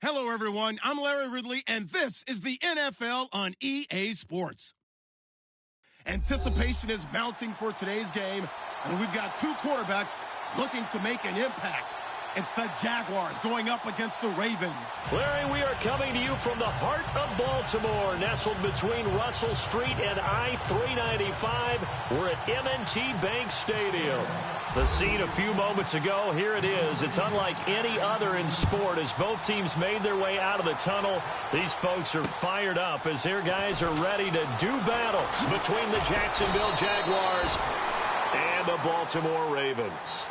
Hello, everyone. I'm Larry Ridley, and this is the NFL on EA Sports. Anticipation is mounting for today's game, and we've got two quarterbacks looking to make an impact. It's the Jaguars going up against the Ravens. Larry, we are coming to you from the heart of Baltimore, nestled between Russell Street and I-395. We're at M&T Bank Stadium. The scene a few moments ago, here it is. It's unlike any other in sport as both teams made their way out of the tunnel. These folks are fired up as their guys are ready to do battle between the Jacksonville Jaguars and the Baltimore Ravens.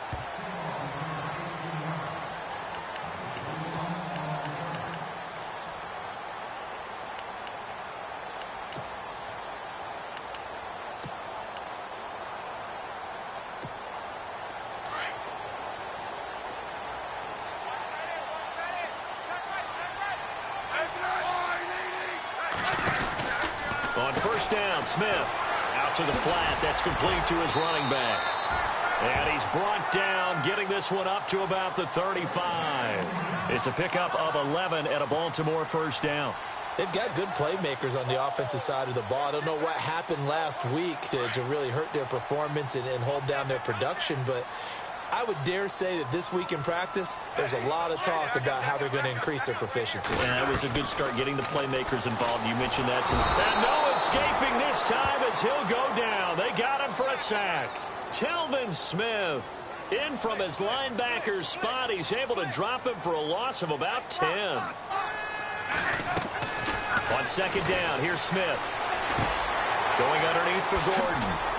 On first down, Smith out to the flat. That's complete to his running back. And he's brought down, getting this one up to about the 35. It's a pickup of 11 at a Baltimore first down. They've got good playmakers on the offensive side of the ball. I don't know what happened last week to really hurt their performance and hold down their production, but I would dare say that this week in practice, there's a lot of talk about how they're going to increase their proficiency. And that was a good start getting the playmakers involved. You mentioned that. And no escaping this time as he'll go down. They got him for a sack. Telvin Smith in from his linebacker's spot. He's able to drop him for a loss of about 10. On second down, here's Smith. Going underneath for Gordon.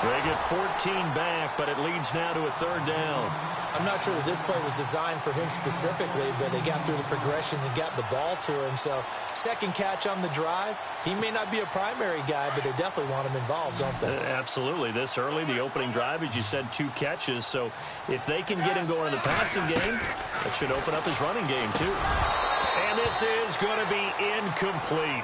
They get 14 back, but it leads now to a third down. I'm not sure that this play was designed for him specifically, but they got through the progressions and got the ball to him. So second catch on the drive. He may not be a primary guy, but they definitely want him involved, don't they? Absolutely. This early, the opening drive, as you said, 2 catches. So if they can get him going in the passing game, that should open up his running game too. And this is going to be incomplete.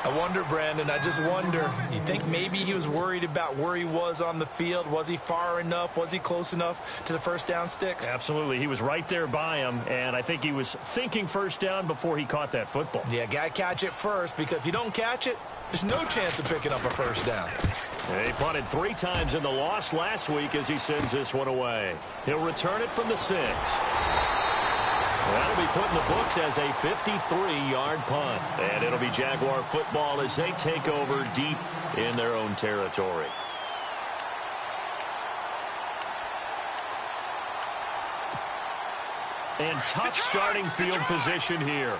I wonder, Brandon, I just wonder, you think maybe he was worried about where he was on the field? Was he far enough? Was he close enough to the first down sticks? Absolutely. He was right there by him, and I think he was thinking first down before he caught that football. Yeah, got to catch it first, because if you don't catch it, there's no chance of picking up a first down. He punted 3 times in the loss last week as he sends this one away. He'll return it from the 6. That'll be put in the books as a 53-yard punt. And it'll be Jaguar football as they take over deep in their own territory. And tough starting field position here.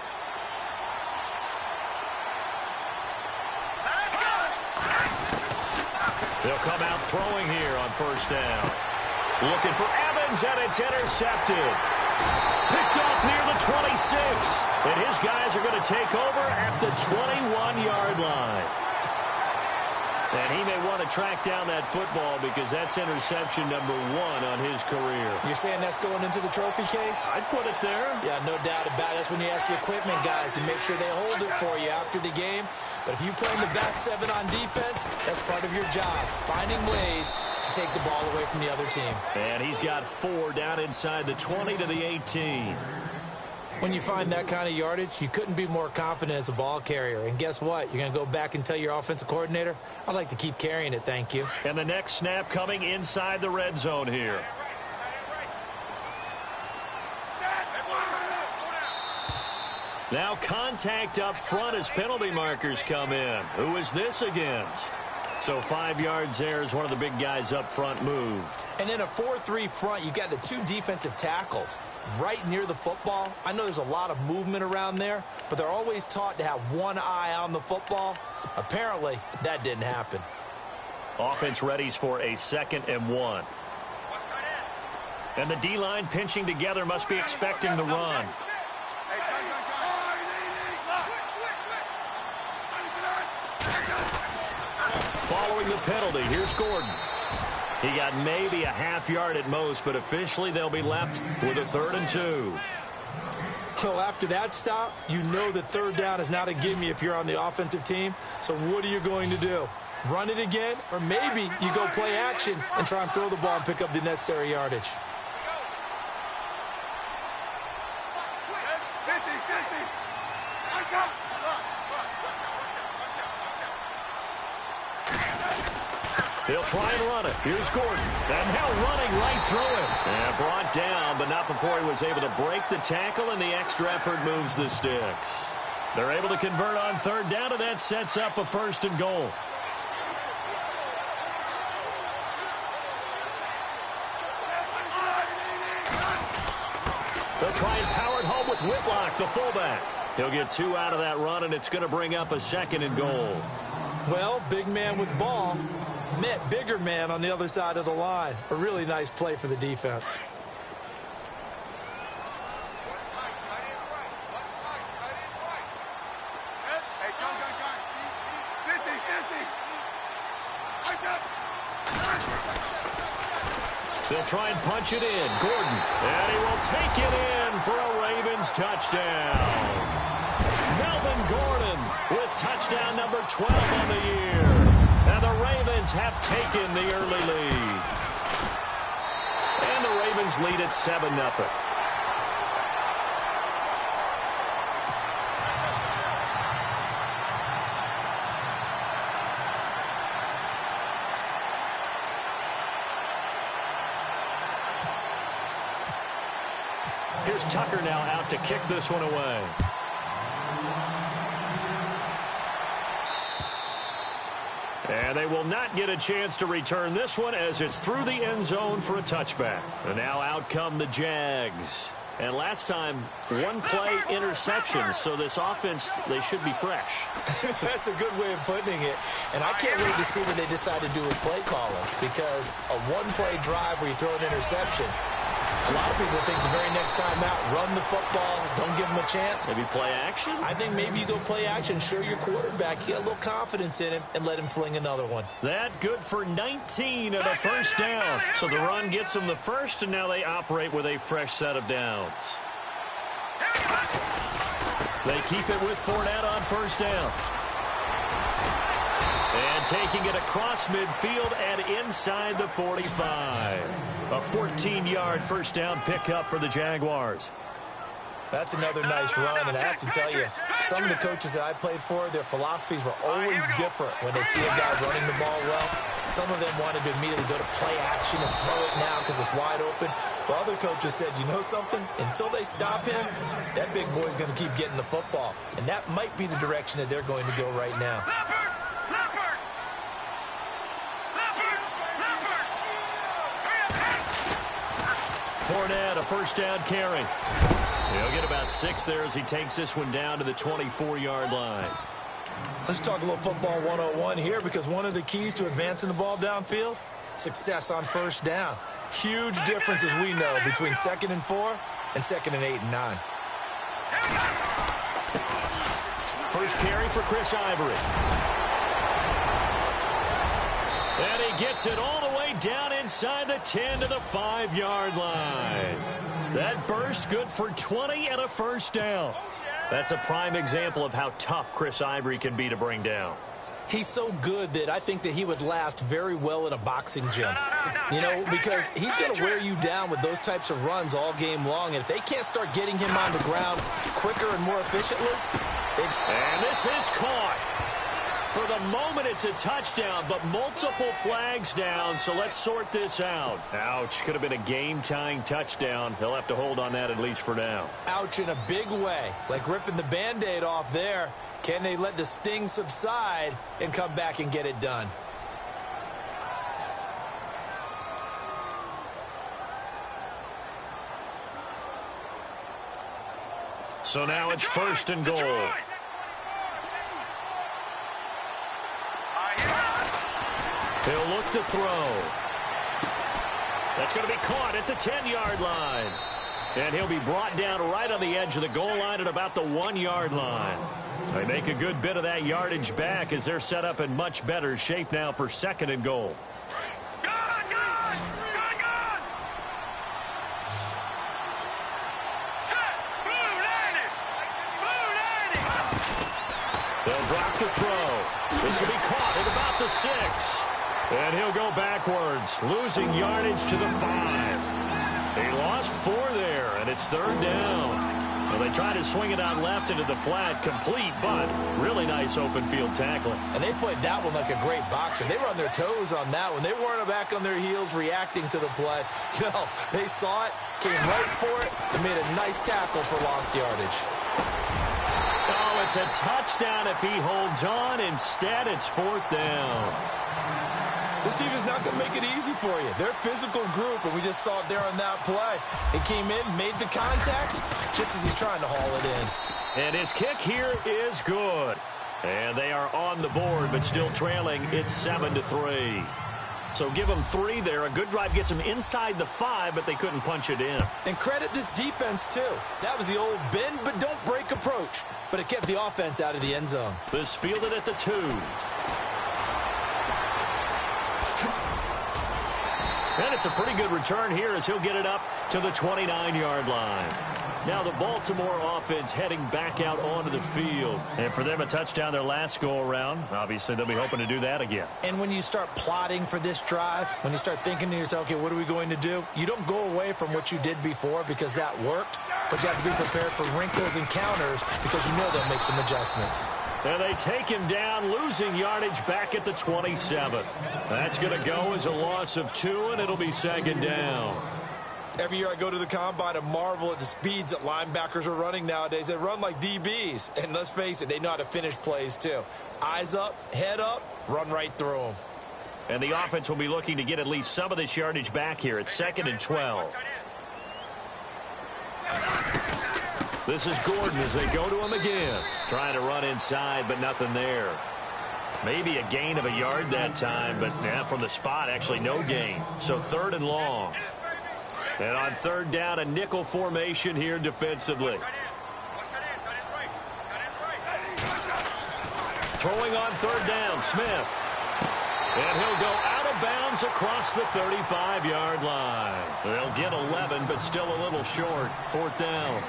They'll come out throwing here on first down. Looking for Evans, and it's intercepted. Picked off near the 26. And his guys are going to take over at the 21-yard line. And he may want to track down that football because that's interception number 1 on his career. You're saying that's going into the trophy case? I'd put it there. Yeah, no doubt about it. That's when you ask the equipment guys to make sure they hold it for you after the game. But if you play in the back 7 on defense, that's part of your job, finding ways to take the ball away from the other team. And he's got 4 down inside the 20 to the 18. When you find that kind of yardage, you couldn't be more confident as a ball carrier. And guess what? You're going to go back and tell your offensive coordinator, I'd like to keep carrying it, thank you. And the next snap coming inside the red zone here. Now contact up front as penalty markers come in. Who is this against? So 5 yards there as one of the big guys up front moved. And in a 4-3 front, you got the 2 defensive tackles right near the football. I know there's a lot of movement around there, but they're always taught to have one eye on the football. Apparently, that didn't happen. Offense readies for a 2nd and 1. And the D-line pinching together must be expecting the run. Following the penalty, here's Gordon. He got maybe a half yard at most, but officially they'll be left with a 3rd and 2. So after that stop, you know that 3rd down is not a gimme if you're on the offensive team. So what are you going to do? Run it again? Or maybe you go play action and try and throw the ball and pick up the necessary yardage. They'll try and run it. Here's Gordon. And now running right through it. And brought down, but not before he was able to break the tackle, and the extra effort moves the sticks. They're able to convert on third down, and that sets up a 1st and goal. They'll try and power it home with Whitlock, the fullback. He'll get 2 out of that run, and it's going to bring up a 2nd and goal. Well, big man with ball met bigger man on the other side of the line. A really nice play for the defense. They'll try and punch it in. Gordon. And he will take it in for a Ravens touchdown. Melvin Gordon with touchdown number 12 on the year. And the Ravens have taken the early lead. And the Ravens lead at 7-0. Here's Tucker now out to kick this one away. And they will not get a chance to return this one as it's through the end zone for a touchback. And now out come the Jags. And last time, 1-play interception, so this offense, they should be fresh. That's a good way of putting it. And I can't wait to see what they decide to do with play calling, because a 1-play drive where you throw an interception, a lot of people think the very next time out, run the football, don't give them a chance. Maybe play action? I think maybe you go play action, show your quarterback, you get a little confidence in him, and let him fling another one. That good for 19 and a 1st down. So the run gets them the first, and now they operate with a fresh set of downs. They keep it with Fournette on 1st down. And taking it across midfield and inside the 45. A 14-yard 1st down pickup for the Jaguars. That's another nice run, and I have to tell you, some of the coaches that I played for, their philosophies were always different when they see a guy running the ball well. Some of them wanted to immediately go to play action and throw it now because it's wide open. While other coaches said, you know something? Until they stop him, that big boy's going to keep getting the football. And that might be the direction that they're going to go right now. Fournette, a 1st down carry. He'll get about 6 there as he takes this one down to the 24-yard line. Let's talk a little football 101 here, because one of the keys to advancing the ball downfield, success on 1st down. Huge difference, as we know, between 2nd and 4 and 2nd and 8 and 9. First carry for Chris Ivory. And he gets it all the way down inside the 10 to the 5-yard line. That burst good for 20 and a 1st down. That's a prime example of how tough Chris Ivory can be to bring down. He's so good that I think that he would last very well in a boxing gym. You know, because he's going to wear you down with those types of runs all game long. And if they can't start getting him on the ground quicker and more efficiently. And this is caught. For the moment, it's a touchdown, but multiple flags down, so let's sort this out. Ouch, could have been a game-tying touchdown. He'll have to hold on that at least for now. Ouch in a big way, like ripping the Band-Aid off there. Can they let the sting subside and come back and get it done? So now it's 1st and goal. He'll look to throw. That's going to be caught at the 10-yard line. And he'll be brought down right on the edge of the goal line at about the 1-yard line. They make a good bit of that yardage back as they're set up in much better shape now for 2nd and goal. They'll drop the throw. This will be caught at about the 6. And he'll go backwards, losing yardage to the 5. He lost 4 there, and it's 3rd down. Well, they try to swing it out left into the flat, complete, but really nice open field tackling. And they played that one like a great boxer. They were on their toes on that one. They weren't back on their heels reacting to the play. No, they saw it, came right for it, and made a nice tackle for lost yardage. Oh, it's a touchdown if he holds on. Instead, it's 4th down. This team is not going to make it easy for you. They're a physical group, and we just saw it there on that play. It came in, made the contact, just as he's trying to haul it in. And his kick here is good. And they are on the board, but still trailing. It's 7-3. So give them 3 there. A good drive gets them inside the 5, but they couldn't punch it in. And credit this defense, too. That was the old bend but don't break approach. But it kept the offense out of the end zone. This fielded at the 2. And it's a pretty good return here as he'll get it up to the 29-yard line. Now the Baltimore offense heading back out onto the field. And for them, a touchdown their last go-around. Obviously, they'll be hoping to do that again. And when you start plotting for this drive, when you start thinking to yourself, okay, what are we going to do? You don't go away from what you did before because that worked. But you have to be prepared for wrinkles and counters because you know they'll make some adjustments. And they take him down, losing yardage back at the 27. That's going to go as a loss of 2, and it'll be 2nd down. Every year I go to the combine and marvel at the speeds that linebackers are running nowadays. They run like DBs. And let's face it, they know how to finish plays too. Eyes up, head up, run right through them. And the offense will be looking to get at least some of this yardage back here. It's 2nd and 12. This is Gordon as they go to him again. Trying to run inside, but nothing there. Maybe a gain of a yard that time, but yeah, from the spot, actually no gain. So 3rd and long. And on 3rd down, a nickel formation here defensively. Throwing on 3rd down, Smith. And he'll go out of bounds across the 35-yard line. They'll get 11, but still a little short. 4th down.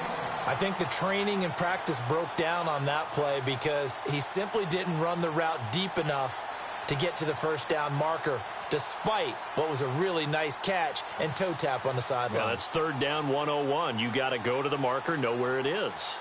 I think the training and practice broke down on that play because he simply didn't run the route deep enough to get to the 1st down marker, despite what was a really nice catch and toe tap on the sideline. Yeah, that's 3rd down 101. You got to go to the marker, know where it is.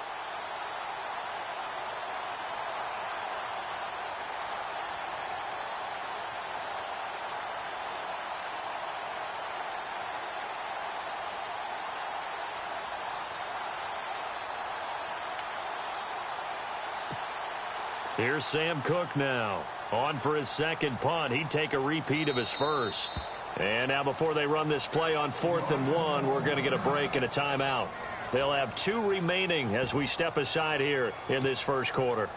Here's Sam Cook now. On for his 2nd punt. He'd take a repeat of his 1st. And now before they run this play on 4th and 1, we're going to get a break and a timeout. They'll have 2 remaining as we step aside here in this 1st quarter.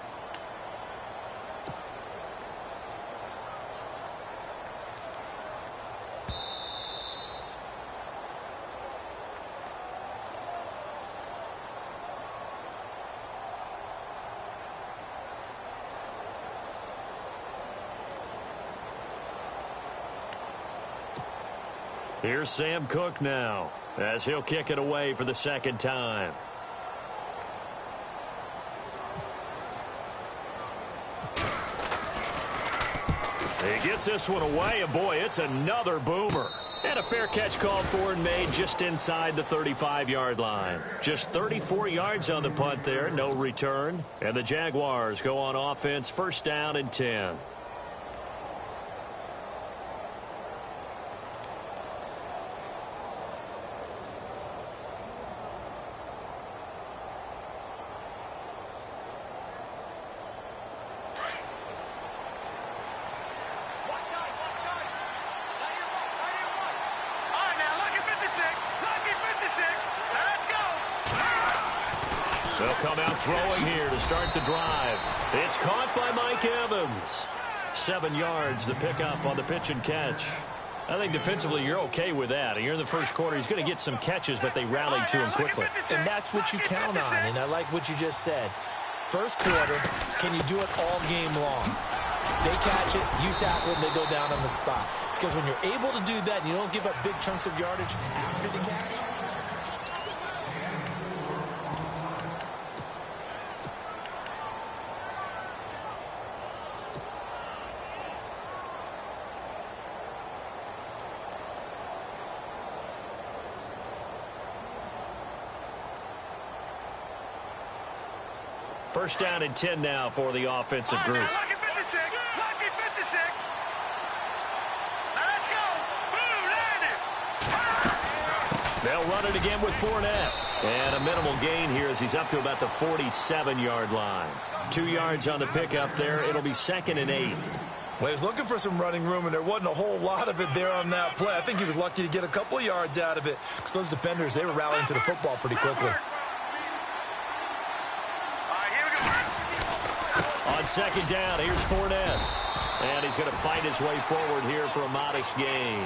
Here's Sam Cook now as he'll kick it away for the 2nd time. He gets this one away, and boy, it's another boomer. And a fair catch called for and made just inside the 35-yard line. Just 34 yards on the punt there, no return. And the Jaguars go on offense, 1st down and 10. They'll come out throwing here to start the drive. It's caught by Mike Evans. 7 yards, the pickup on the pitch and catch. I think defensively you're okay with that. You're in the 1st quarter. He's going to get some catches, but they rallied to him quickly. And that's what you count on, and I like what you just said. 1st quarter, can you do it all game long? They catch it, you tackle it, and they go down on the spot. Because when you're able to do that and you don't give up big chunks of yardage after the catch, First down and 10 now for the offensive group. Lucky 56. Lucky 56. Now let's go. Boom, landed. They'll run it again with Fournette. And a minimal gain here as he's up to about the 47-yard line. 2 yards on the pickup there. It'll be 2nd and 8. Well, he was looking for some running room, and there wasn't a whole lot of it there on that play. I think he was lucky to get a couple of yards out of it because those defenders, they were rallying to the football pretty quickly. On 2nd down, here's Fournette. And he's going to fight his way forward here for a modest gain.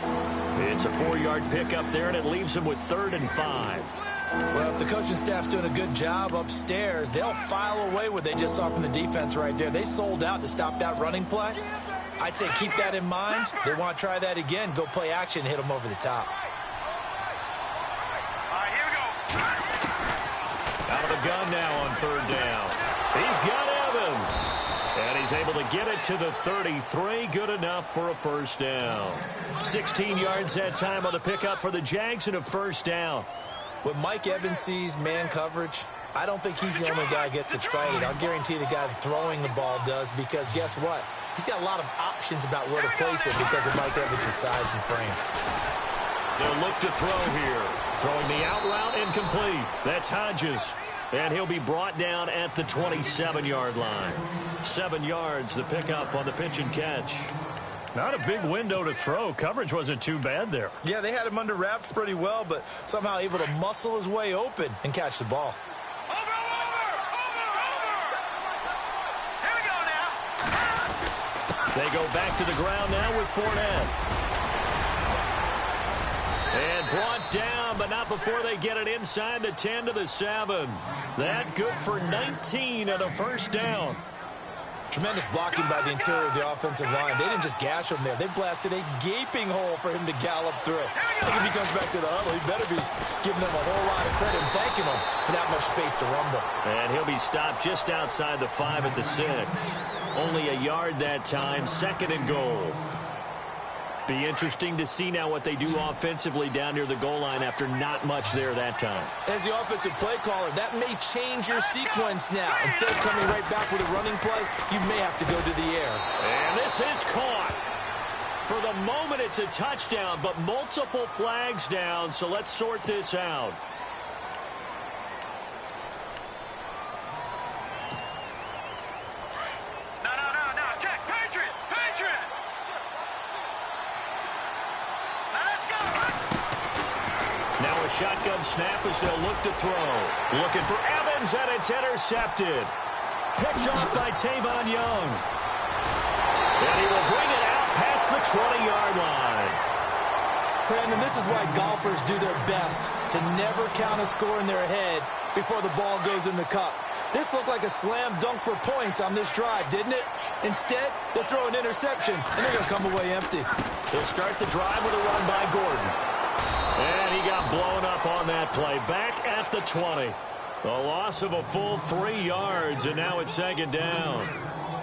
It's a 4-yard pickup there, and it leaves him with 3rd and 5. Well, if the coaching staff's doing a good job upstairs, they'll file away what they just saw from the defense right there. They sold out to stop that running play. I'd say keep that in mind. They want to try that again. Go play action, hit them over the top. All right, here we go. Out of the gun now on 3rd down. He's got Evans. And he's able to get it to the 33. Good enough for a first down. 16 yards that time on the pickup for the Jags and a first down. When Mike Evans sees man coverage, I don't think he's the only guy who gets excited. I'll guarantee the guy throwing the ball does because guess what? He's got a lot of options about where to place it because of Mike Evans' size and frame. They'll look to throw here. Throwing the out route incomplete. That's Hodges. And he'll be brought down at the 27-yard line. 7 yards, the pickup on the pitch and catch. Not a big window to throw. Coverage wasn't too bad there. Yeah, they had him under wraps pretty well, but somehow able to muscle his way open and catch the ball. Over. Here we go now. They go back to the ground now with Fournette. And brought down, but not before they get it inside the 10 to the 7. That good for 19 and a first down. Tremendous blocking by the interior of the offensive line. They didn't just gash him there. They blasted a gaping hole for him to gallop through. I think if he comes back to the huddle, he better be giving them a whole lot of credit and thanking them for that much space to rumble. And he'll be stopped just outside the 5 at the 6. Only a yard that time, 2nd and goal. Be interesting to see now what they do offensively down near the goal line after not much there that time. As the offensive play caller, that may change your sequence now. Instead of coming right back with a running play, you may have to go to the air. And this is caught. For the moment, it's a touchdown, but multiple flags down, so let's sort this out. No. Check. Patriot. Now a shotgun snap as they'll look to throw. Looking for Evans, and it's intercepted. Picked off by Tavon Young. And he will bring it out past the 20-yard line. Brandon, this is why golfers do their best to never count a score in their head before the ball goes in the cup. This looked like a slam dunk for points on this drive, didn't it? Instead, they'll throw an interception, and they're going to come away empty. They'll start the drive with a run by Gordon. And he got blown up on that play. Back at the 20. A loss of a full 3 yards, and now it's 2nd down.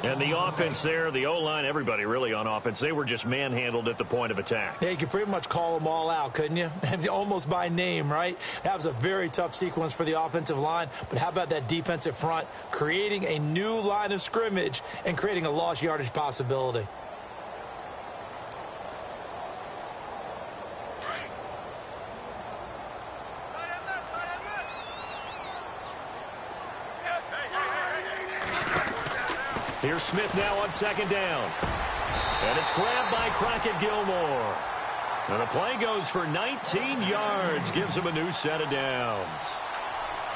And the offense there, the O-line, everybody really on offense, they were just manhandled at the point of attack. Yeah, you could pretty much call them all out, couldn't you? Almost by name, right? That was a very tough sequence for the offensive line. But how about that defensive front creating a new line of scrimmage and creating a lost yardage possibility? Here's Smith now on 2nd down. And it's grabbed by Crockett Gilmore. And the play goes for 19 yards. Gives him a new set of downs.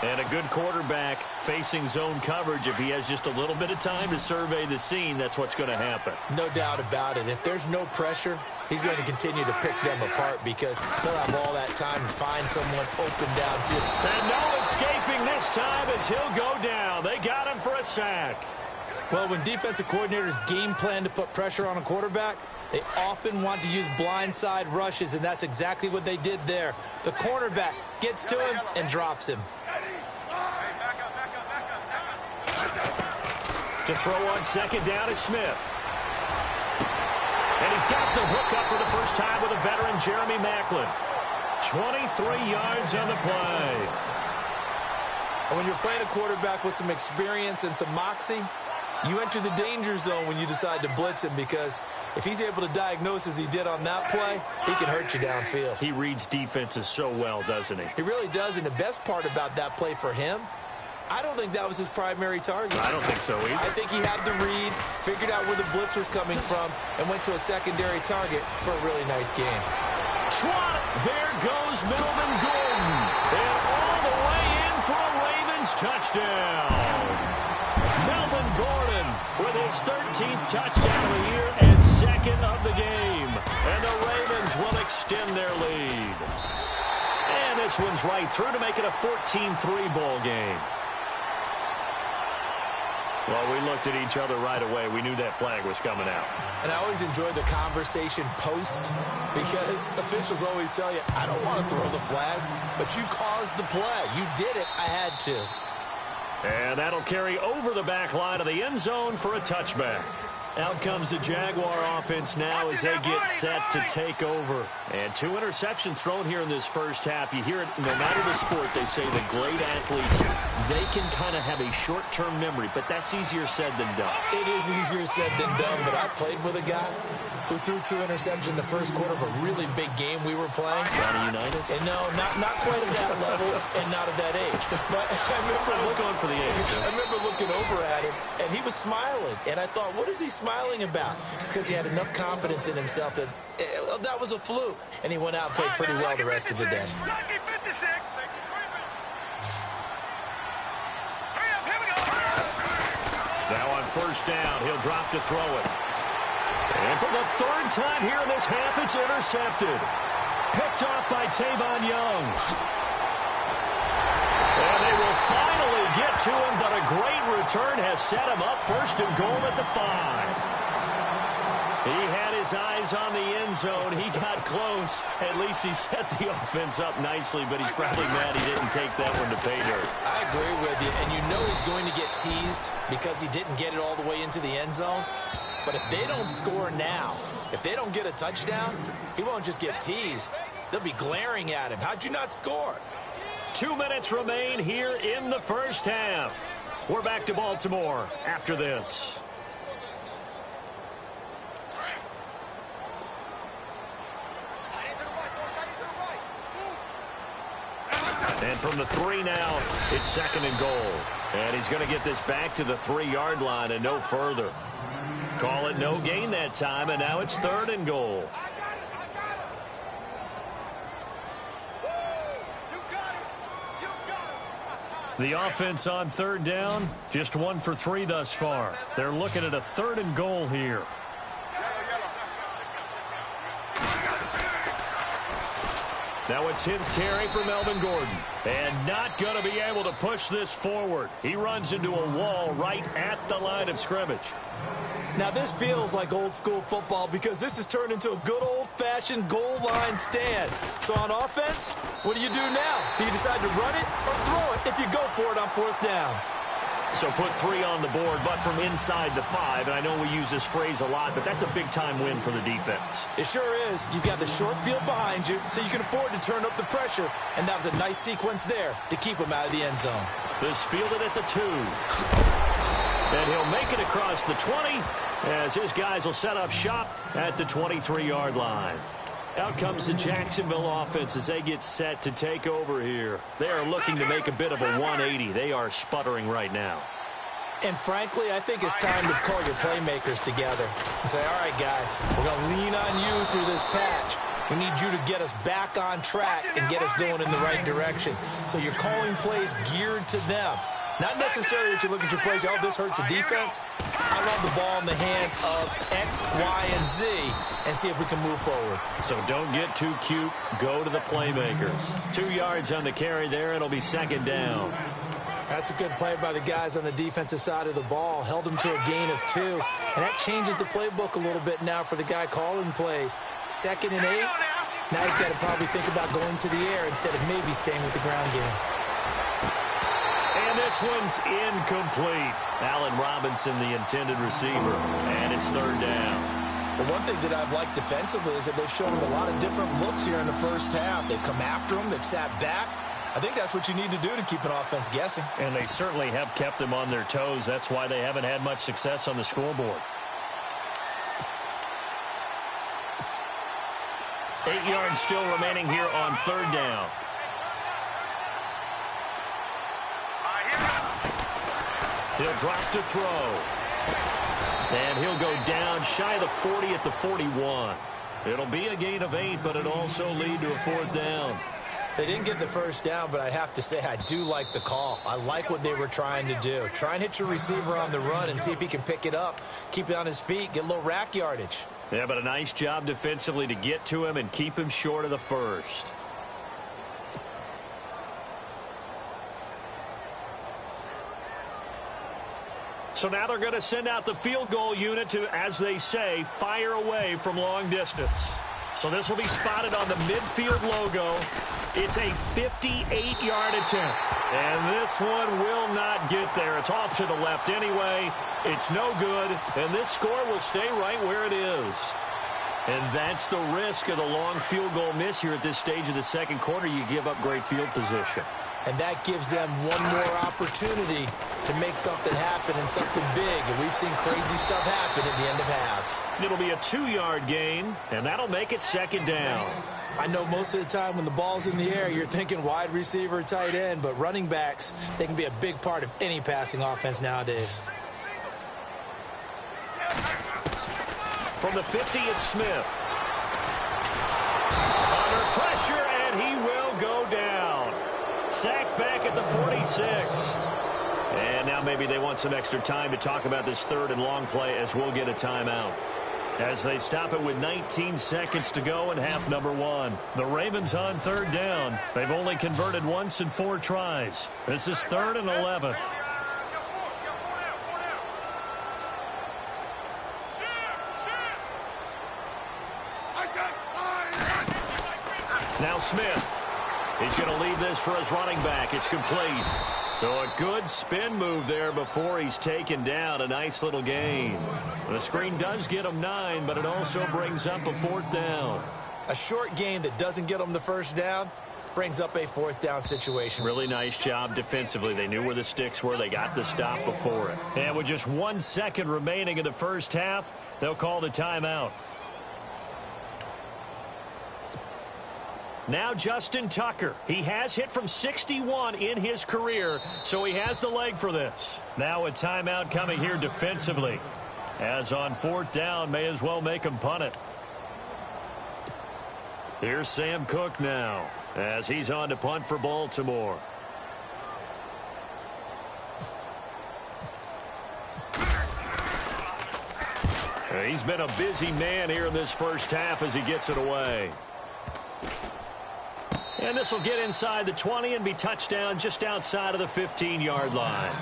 And a good quarterback facing zone coverage. If he has just a little bit of time to survey the scene, that's what's going to happen. No doubt about it. If there's no pressure, he's going to continue to pick them apart because he'll have all that time to find someone open downfield. And no escaping this time as he'll go down. They got him for a sack. Well, when defensive coordinators game plan to put pressure on a quarterback, they often want to use blindside rushes, and that's exactly what they did there. The cornerback gets to him and drops him. To throw on 2nd down is Smith. And he's got the hook up for the first time with a veteran, Jeremy Maclin. 23 yards on the play. And when you're playing a quarterback with some experience and some moxie, you enter the danger zone when you decide to blitz him, because if he's able to diagnose as he did on that play, he can hurt you downfield. He reads defenses so well, doesn't he? He really does, and the best part about that play for him, I don't think that was his primary target. I don't think so either. I think he had the read, figured out where the blitz was coming from, and went to a secondary target for a really nice game. Trot, there goes Melvin Gordon. And all the way in for a Ravens touchdown. Melvin Gordon with his 13th touchdown of the year and second of the game. And the Ravens will extend their lead. And this one's right through to make it a 14-3 ball game. Well, we looked at each other right away. We knew that flag was coming out. And I always enjoy the conversation post, because officials always tell you, I don't want to throw the flag, but you caused the play. You did it. I had to. And that'll carry over the back line of the end zone for a touchback. Out comes the Jaguar offense now as they get set to take over. And 2 interceptions thrown here in this first half. You hear it no matter the sport. They say the great athletes, they can kind of have a short-term memory, but that's easier said than done. It is easier said than done, but I played with a guy who threw 2 interceptions in the first quarter of a really big game we were playing. Ronnie Unitas? And no, not quite at that level and not at that age. But I was going for the age. I remember looking over at him, and he was smiling. And I thought, what is he smiling about? It's because he had enough confidence in himself that that was a fluke. And he went out and played pretty well the rest of the day. Now on first down, he'll drop to throw it. And for the 3rd time here in this half, it's intercepted. Picked off by Tavon Young. And they will finally get to him, but a great return has set him up 1st and goal at the 5. He had his eyes on the end zone. He got close. At least he set the offense up nicely, but he's probably mad he didn't take that one to pay dirt. I agree with you, and you know he's going to get teased because he didn't get it all the way into the end zone. But if they don't score now, if they don't get a touchdown, he won't just get teased. They'll be glaring at him. How'd you not score? 2 minutes remain here in the first half. We're back to Baltimore after this. And from the 3 now, it's 2nd and goal. And he's going to get this back to the 3-yard line and no further. Call it no gain that time, and now it's 3rd and goal. The offense on 3rd down, just 1 for 3 thus far. They're looking at a 3rd and goal here. Now a 10th carry for Melvin Gordon. And not going to be able to push this forward. He runs into a wall right at the line of scrimmage. Now this feels like old school football because this has turned into a good old-fashioned goal line stand. So on offense, what do you do now? Do you decide to run it or throw it if you go for it on 4th down? So put 3 on the board, but from inside the 5. And I know we use this phrase a lot, but that's a big-time win for the defense. It sure is. You've got the short field behind you, so you can afford to turn up the pressure. And that was a nice sequence there to keep him out of the end zone. This fielded at the 2. And he'll make it across the 20 as his guys will set up shop at the 23-yard line. Out comes the Jacksonville offense as they get set to take over here. They are looking to make a bit of a 180. They are sputtering right now. And frankly, I think it's time to call your playmakers together and say, all right, guys, we're going to lean on you through this patch. We need you to get us back on track and get us going in the right direction. So you're calling plays geared to them. Not necessarily that you look at your plays, oh, this hurts the defense. I love the ball in the hands of X, Y, and Z and see if we can move forward. So don't get too cute. Go to the playmakers. 2 yards on the carry there. It'll be 2nd down. That's a good play by the guys on the defensive side of the ball. Held them to a gain of 2. And that changes the playbook a little bit now for the guy calling plays. 2nd and 8. Now he's got to probably think about going to the air instead of maybe staying with the ground game. And this one's incomplete. Allen Robinson, the intended receiver. And it's 3rd down. The one thing that I've liked defensively is that they've shown him a lot of different looks here in the first half. They've come after him. They've sat back. I think that's what you need to do to keep an offense guessing. And they certainly have kept them on their toes. That's why they haven't had much success on the scoreboard. 8 yards still remaining here on third down. He'll drop to throw. And he'll go down shy of the 40 at the 41. It'll be a gain of 8, but it'll also lead to a fourth down. They didn't get the first down, but I have to say I do like the call. I like what they were trying to do. Try and hit your receiver on the run and see if he can pick it up, keep it on his feet, get a little rack yardage. Yeah, but a nice job defensively to get to him and keep him short of the first. So now they're going to send out the field goal unit to, as they say, fire away from long distance. So this will be spotted on the midfield logo. It's a 58-yard attempt. And this one will not get there. It's off to the left anyway. It's no good. And this score will stay right where it is. And that's the risk of the long field goal miss here at this stage of the second quarter. You give up great field position. And that gives them one more opportunity to make something happen and something big. And we've seen crazy stuff happen at the end of halves. It'll be a 2-yard gain, and that'll make it second down. I know most of the time when the ball's in the air, you're thinking wide receiver, tight end, but running backs, they can be a big part of any passing offense nowadays. From the 50, it's Smith. Under pressure, and he will go down. Sacked back at the 46. And now maybe they want some extra time to talk about this third and long play as we'll get a timeout. As they stop it with 19 seconds to go in half number 1. The Ravens on third down. They've only converted once in 4 tries. This is 3rd and 11. Now Smith. He's going to leave this for his running back. It's complete. So a good spin move there before he's taken down. A nice little gain. The screen does get him 9, but it also brings up a 4th down. A short gain that doesn't get them the first down brings up a 4th down situation. Really nice job defensively. They knew where the sticks were. They got the stop before it. And with just 1 second remaining in the first half, they'll call the timeout. Now Justin Tucker. He has hit from 61 in his career, so he has the leg for this. Now a timeout coming here defensively. As on 4th down, may as well make him punt it. Here's Sam Cook now, as he's on to punt for Baltimore. He's been a busy man here in this first half as he gets it away. And this will get inside the 20 and be touchdown just outside of the 15-yard line.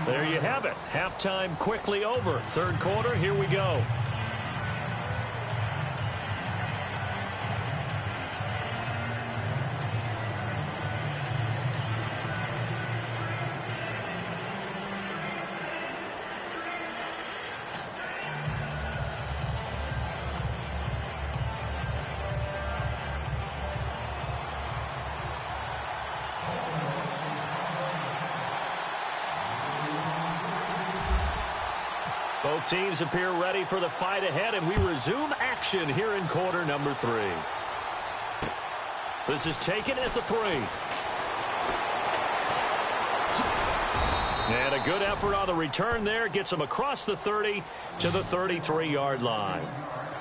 There you have it. Halftime quickly over. Third quarter, here we go. Both teams appear ready for the fight ahead, and we resume action here in quarter number 3. This is taken at the 3. And a good effort on the return there. Gets them across the 30 to the 33-yard line.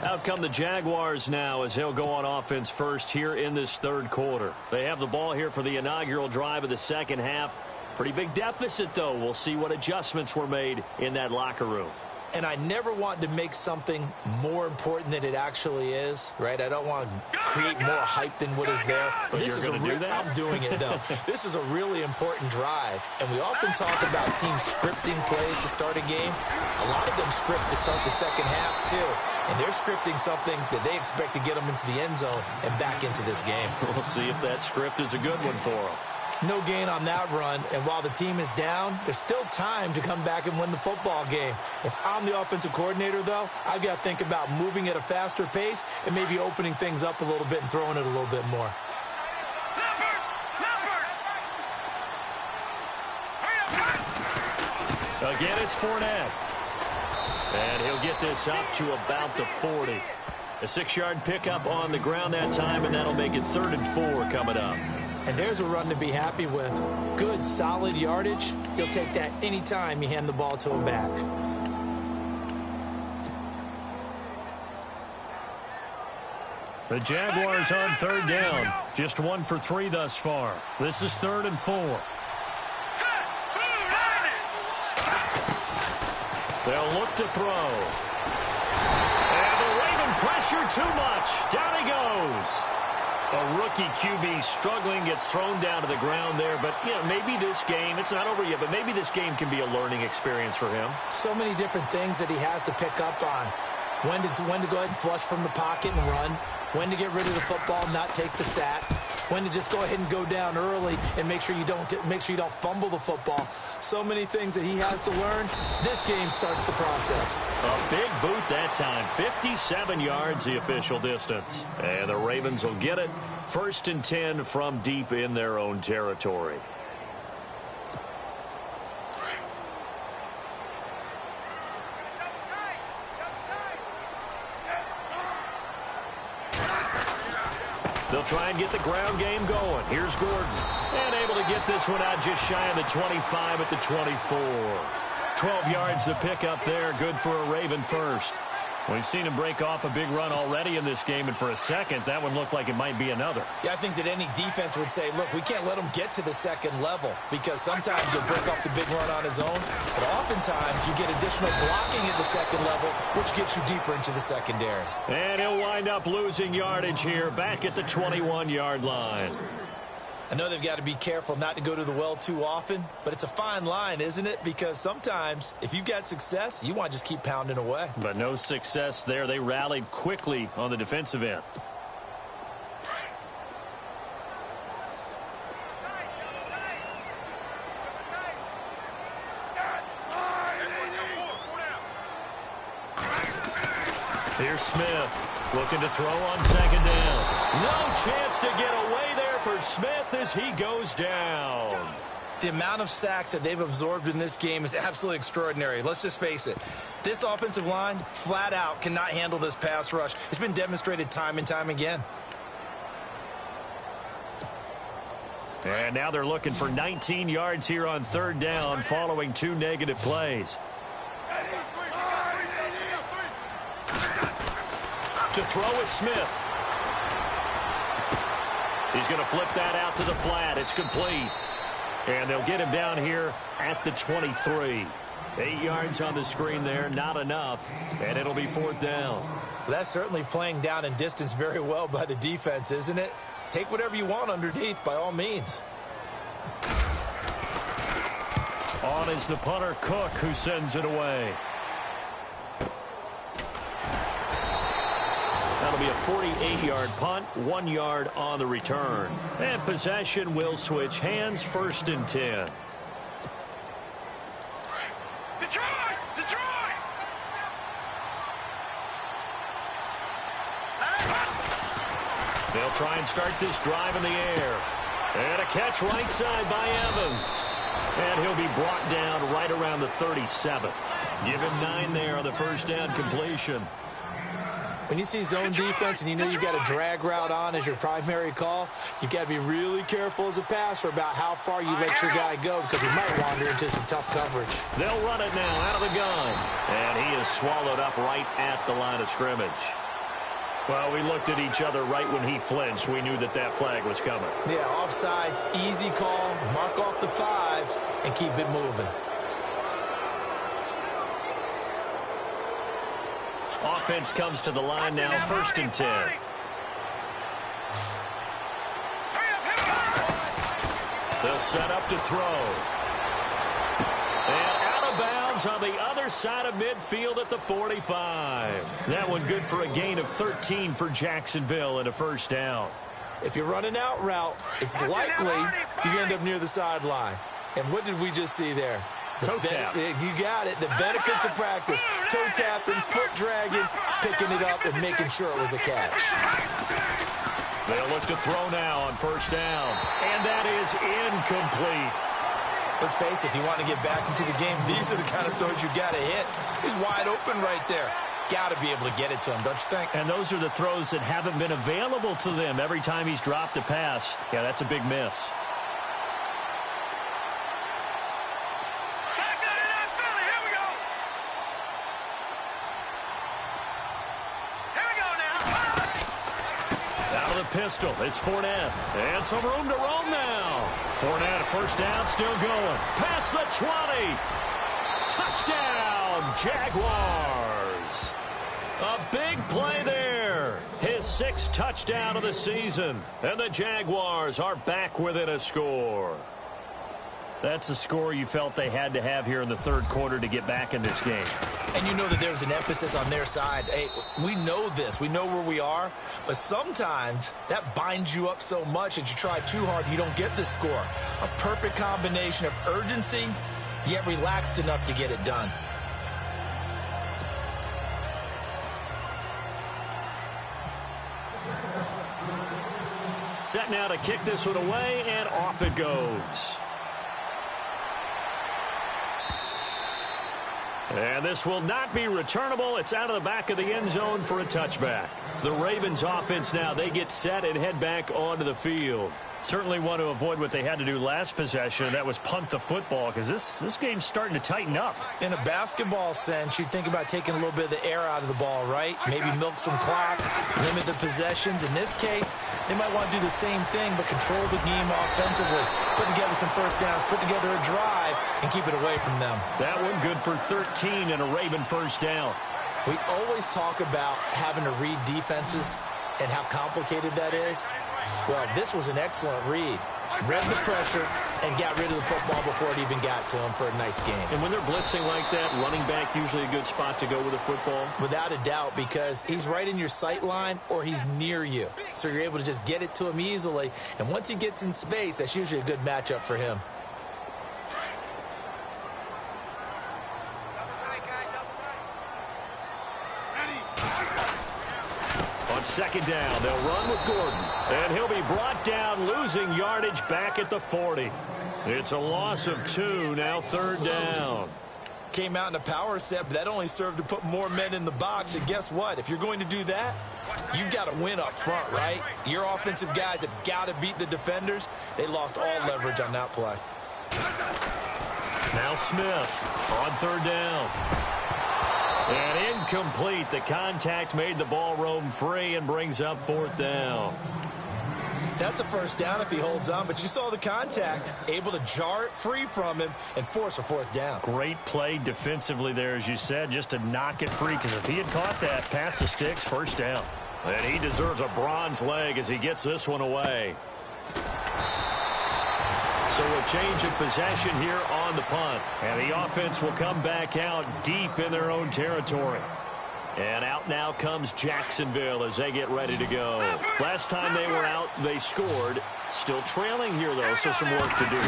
Out come the Jaguars now as they'll go on offense first here in this third quarter. They have the ball here for the inaugural drive of the second half. Pretty big deficit, though. We'll see what adjustments were made in that locker room. And I never want to make something more important than it actually is, right? I don't want to create more hype than what is there. But this is do that? I'm doing it, though. This is a really important drive. And we often talk about teams scripting plays to start a game. A lot of them script to start the second half, too. And they're scripting something that they expect to get them into the end zone and back into this game. We'll see if that script is a good one for them. No gain on that run, and while the team is down, there's still time to come back and win the football game. If I'm the offensive coordinator, though, I've got to think about moving at a faster pace and maybe opening things up a little bit and throwing it a little bit more. Again, it's Fournette. And he'll get this up to about the 40. A 6-yard pickup on the ground that time, and that'll make it 3rd and 4 coming up. And there's a run to be happy with. Good, solid yardage. He'll take that anytime you hand the ball to him back. The Jaguars on 3rd down. Just 1 for 3 thus far. This is 3rd and 4. They'll look to throw. And the Raven pressure too much. Down he goes. A rookie QB struggling, gets thrown down to the ground there. But, you know, maybe this game, it's not over yet, but maybe this game can be a learning experience for him. So many different things that he has to pick up on. When to go ahead and flush from the pocket and run. When to get rid of the football, not take the sack. When to just go ahead and go down early and make sure you don't fumble the football. So many things that he has to learn. This game starts the process. A big boot that time. 57 yards the official distance. And the Ravens will get it. 1st and 10 from deep in their own territory. They'll try and get the ground game going. Here's Gordon. And able to get this one out just shy of the 25 at the 24. 12 yards to pick up there. Good for a Raven first. We've seen him break off a big run already in this game, and for a second, that one looked like it might be another. Yeah, I think that any defense would say, look, we can't let him get to the second level because sometimes you'll break off the big run on his own, but oftentimes you get additional blocking at the second level, which gets you deeper into the secondary. And he'll wind up losing yardage here, back at the 21-yard line. I know they've got to be careful not to go to the well too often, but it's a fine line, isn't it? Because sometimes, if you've got success, you want to just keep pounding away. But no success there. They rallied quickly on the defensive end. Here's Smith looking to throw on 2nd down. No chance to get away there for Smith as he goes down. The amount of sacks that they've absorbed in this game is absolutely extraordinary. Let's just face it. This offensive line, flat out, cannot handle this pass rush. It's been demonstrated time and time again. And now they're looking for 19 yards here on 3rd down following 2 negative plays. To throw is Smith. He's going to flip that out to the flat. It's complete. And they'll get him down here at the 23. 8 yards on the screen there, not enough. And it'll be 4th down. That's certainly playing down in distance very well by the defense, isn't it? Take whatever you want underneath, by all means. On is the punter, Cook, who sends it away. That'll be a 48-yard punt, 1 yard on the return. And possession will switch hands, 1st and 10. Detroit! Detroit! They'll try and start this drive in the air. And a catch right side by Evans. And he'll be brought down right around the 37. Give him 9 there on the 1st down completion. When you see zone defense and you know you've got a drag route on as your primary call, you've got to be really careful as a passer about how far you let your guy go because he might wander into some tough coverage. They'll run it now out of the gun. And he is swallowed up right at the line of scrimmage. Well, we looked at each other right when he flinched. We knew that that flag was coming. Yeah, offsides, easy call, mark off the 5, and keep it moving. Offense comes to the line now, 1st and 10. They'll set up to throw. And out of bounds on the other side of midfield at the 45. That one good for a gain of 13 for Jacksonville and a 1st down. If you're running out route, it's likely you end up near the sideline. And what did we just see there? Toe tap. You got it. The benefits of practice. Toe tapping, foot dragging, picking it up, and making sure it was a catch. They'll look to throw now on 1st down. And that is incomplete. Let's face it, if you want to get back into the game, these are the kind of throws you got to hit. He's wide open right there. Got to be able to get it to him, don't you think? And those are the throws that haven't been available to them every time he's dropped a pass. Yeah, that's a big miss. Pistol. It's Fournette. And some room to roam now. Fournette, first down, still going. Past the 20. Touchdown, Jaguars. A big play there. His 6th touchdown of the season. And the Jaguars are back within a score. That's a score you felt they had to have here in the third quarter to get back in this game. And you know that there's an emphasis on their side. Hey, we know this. We know where we are. But sometimes that binds you up so much that you try too hard, you don't get the score. A perfect combination of urgency, yet relaxed enough to get it done. Set now to kick this one away, and off it goes. And this will not be returnable. It's out of the back of the end zone for a touchback. The Ravens offense now, they get set and head back onto the field. Certainly want to avoid what they had to do last possession, and that was punt the football, because this game's starting to tighten up. In a basketball sense, you think about taking a little bit of the air out of the ball, right? Maybe milk some clock, limit the possessions. In this case, they might want to do the same thing, but control the game offensively. Put together some first downs, put together a drive, and keep it away from them. That one good for 13 and a Raven first down. We always talk about having to read defenses and how complicated that is. Well, this was an excellent read. Read the pressure and got rid of the football before it even got to him for a nice game. And when they're blitzing like that, running back usually a good spot to go with the football? Without a doubt, because he's right in your sight line or he's near you. So you're able to just get it to him easily. And once he gets in space, that's usually a good matchup for him. Second down, they'll run with Gordon. And he'll be brought down, losing yardage back at the 40. It's a loss of 2, now third down. Came out in a power set, but that only served to put more men in the box. And guess what? If you're going to do that, you've got to win up front, right? Your offensive guys have got to beat the defenders. They lost all leverage on that play. Now Smith on third down. And incomplete. The contact made the ball roam free and brings up fourth down. That's a first down if he holds on, but you saw the contact, able to jar it free from him and force a fourth down. Great play defensively there, as you said, just to knock it free, because if he had caught that past the sticks, first down. And he deserves a bronze leg as he gets this one away. So a change of possession here on the punt. And the offense will come back out deep in their own territory. And out now comes Jacksonville as they get ready to go. Last time they were out, they scored. Still trailing here, though, so some work to do.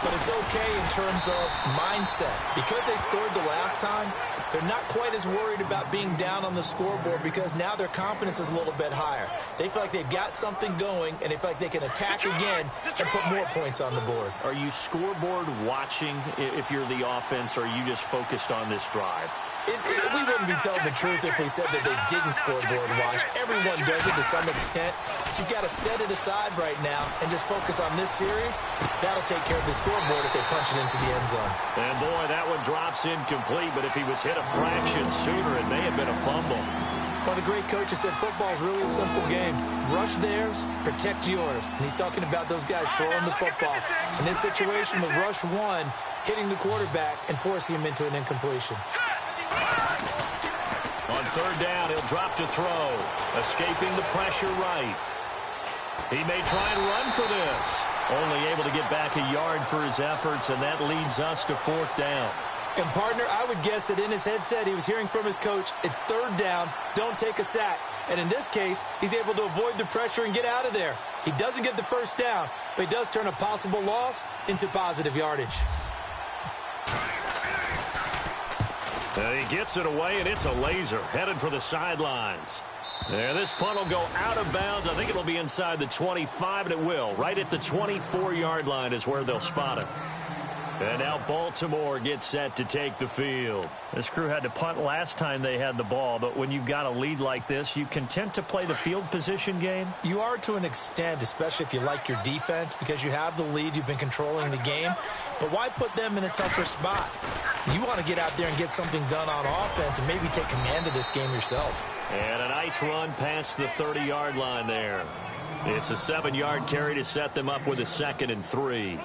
But it's okay in terms of mindset. Because they scored the last time, they're not quite as worried about being down on the scoreboard because now their confidence is a little bit higher. They feel like they've got something going, and they feel like they can attack again and put more points on the board. Are you scoreboard watching if you're the offense, or are you just focused on this drive? We wouldn't be telling the truth if we said that they didn't scoreboard watch. Everyone does it to some extent. But you've got to set it aside right now and just focus on this series. That'll take care of the scoreboard if they punch it into the end zone. And, boy, that one drops incomplete. But if he was hit a fraction sooner, it may have been a fumble. Well, the great coach has said football is really a simple game. Rush theirs, protect yours. And he's talking about those guys throwing the football. In this situation with rush one, hitting the quarterback and forcing him into an incompletion. On third down, he'll drop to throw. Escaping the pressure right. He may try and run for this. Only able to get back a yard for his efforts, and that leads us to fourth down. And, partner, I would guess that in his headset he was hearing from his coach, it's third down, don't take a sack. And in this case, he's able to avoid the pressure and get out of there. He doesn't get the first down, but he does turn a possible loss into positive yardage. He gets it away, and it's a laser headed for the sidelines. And this punt will go out of bounds. I think it'll be inside the 25, and it will. Right at the 24-yard line is where they'll spot it. And now Baltimore gets set to take the field. This crew had to punt last time they had the ball, but when you've got a lead like this, you content to play the field position game? You are to an extent, especially if you like your defense, because you have the lead, you've been controlling the game. But why put them in a tougher spot? You want to get out there and get something done on offense and maybe take command of this game yourself. And a nice run past the 30-yard line there. It's a 7-yard carry to set them up with a 2nd and 3.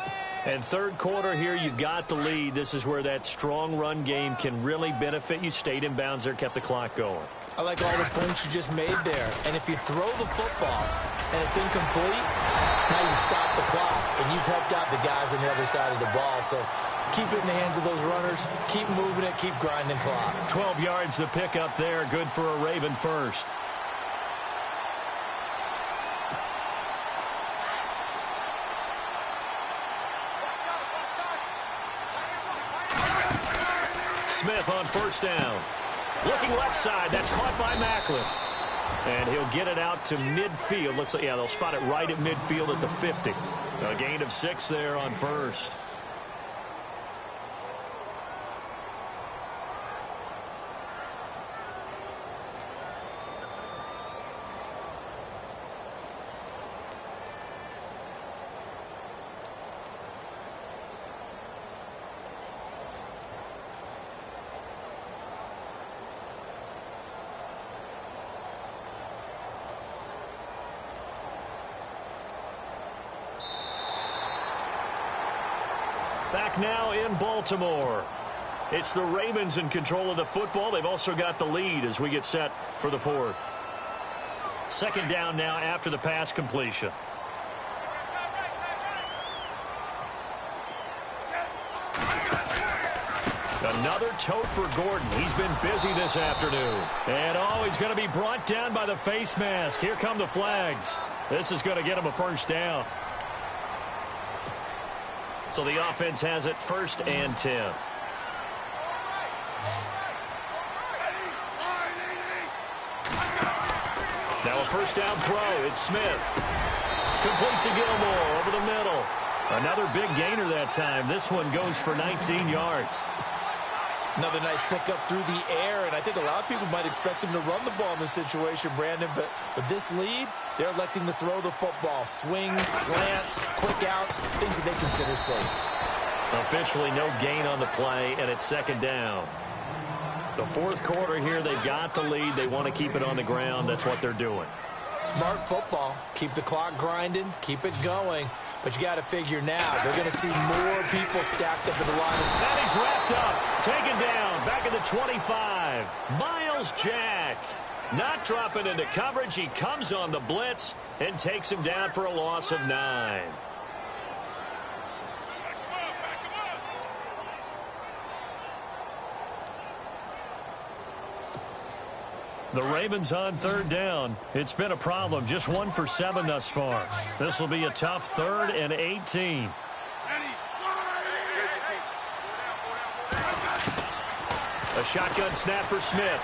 And third quarter here, you've got the lead. This is where that strong run game can really benefit you. Stayed in bounds there, kept the clock going. I like all the points you just made there. And if you throw the football and it's incomplete, now you stop the clock, and you've helped out the guys on the other side of the ball. So keep it in the hands of those runners. Keep moving it. Keep grinding clock. 12 yards to pick up there. Good for a Raven first. Smith on first down. Looking left side. That's caught by Macklin. And he'll get it out to midfield. Looks like, yeah, they'll spot it right at midfield at the 50. A gain of 6 there on first. Back now in Baltimore. It's the Ravens in control of the football. They've also got the lead as we get set for the 4th. 2nd down now after the pass completion. Another tote for Gordon. He's been busy this afternoon. And, oh, he's going to be brought down by the face mask. Here come the flags. This is going to get him a first down. So the offense has it 1st and 10. Now a first down throw. It's Smith. Complete to Gilmore over the middle. Another big gainer that time. This one goes for 19 yards. Another nice pickup through the air, and I think a lot of people might expect them to run the ball in this situation, Brandon, but with this lead, they're electing to throw the football. Swings, slants, quick outs, things that they consider safe. Officially no gain on the play, and it's 2nd down. The 4th quarter here, they've got the lead. They want to keep it on the ground. That's what they're doing. Smart football. Keep the clock grinding. Keep it going. But you got to figure now, they're going to see more people stacked up in the line. And he's wrapped up. Taken down. Back at the 25. Miles Jack. Not dropping into coverage. He comes on the blitz and takes him down for a loss of 9. The Ravens on 3rd down. It's been a problem. Just 1 for 7 thus far. This will be a tough 3rd and 18. A shotgun snap for Smith.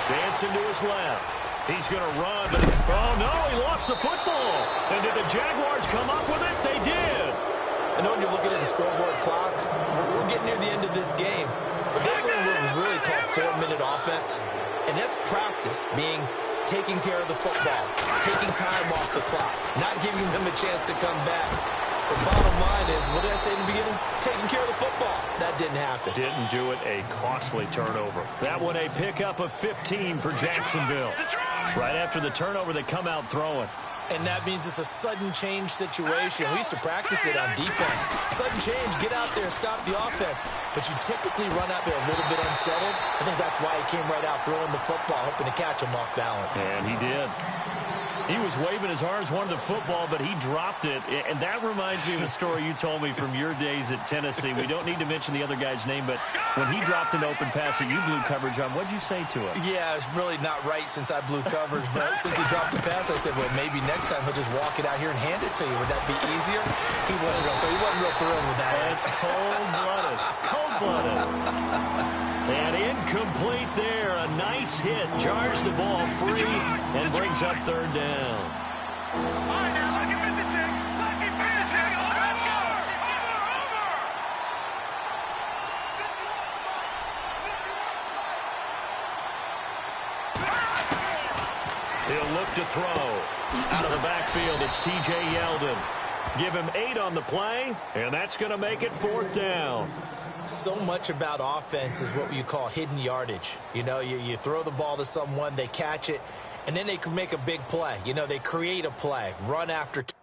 Dancing to his left. He's going to run, but oh no, he lost the football. And did the Jaguars come up with it? They did. I know when you're looking at the scoreboard clock, we're getting near the end of this game. But that was really called 4-minute offense. And that's practice, being taking care of the football, taking time off the clock, not giving them a chance to come back. The bottom line is, what did I say in the beginning? Taking care of the football. That didn't happen. Didn't do it. A costly turnover. That one a pickup of 15 for Jacksonville. Right after the turnover, they come out throwing. And that means it's a sudden change situation. We used to practice it on defense. Sudden change, get out there and stop the offense. But you typically run out there a little bit unsettled. I think that's why he came right out throwing the football, hoping to catch him off balance. And he did. He was waving his arms, wanted the football, but he dropped it. And that reminds me of the story you told me from your days at Tennessee. We don't need to mention the other guy's name, but when he dropped an open pass that you blew coverage on, what'd you say to him? Yeah, it's really not right since I blew coverage, but since he dropped the pass, I said, well, maybe next time he'll just walk it out here and hand it to you. Would that be easier? He wasn't real thrilled with that. That's cold-blooded. Cold-blooded. And incomplete there. A nice hit. Jars the ball free and brings up 3rd down. All right, now, let me finish it. Let me finish it. Let's go. Over. look to throw. Out of the backfield, it's T.J. Yeldon. Give him 8 on the play, and that's going to make it 4th down. So much about offense is what you call hidden yardage. You know, you throw the ball to someone, they catch it, and then they can make a big play. You know, they create a play, run after catch.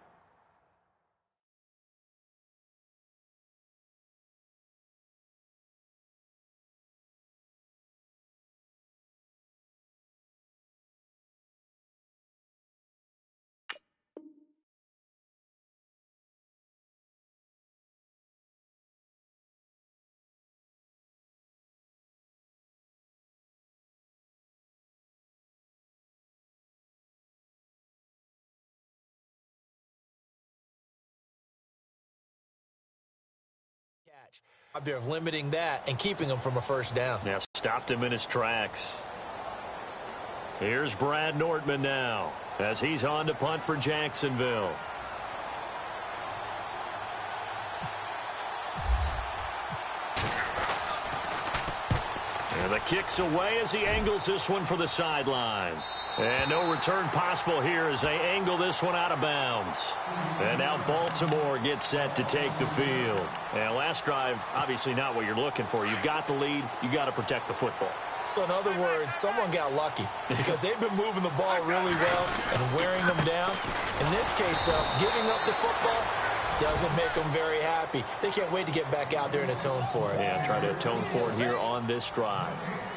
They're limiting that and keeping them from a first down. Now stopped him in his tracks. Here's Brad Nortman now as he's on to punt for Jacksonville. And the kick's away as he angles this one for the sideline. And no return possible here as they angle this one out of bounds. And now Baltimore gets set to take the field. And last drive, obviously not what you're looking for. You've got the lead. You've got to protect the football. So in other words, someone got lucky because they've been moving the ball really well and wearing them down. In this case, though, giving up the football doesn't make them very happy. They can't wait to get back out there and atone for it. Yeah, try to atone for it here on this drive.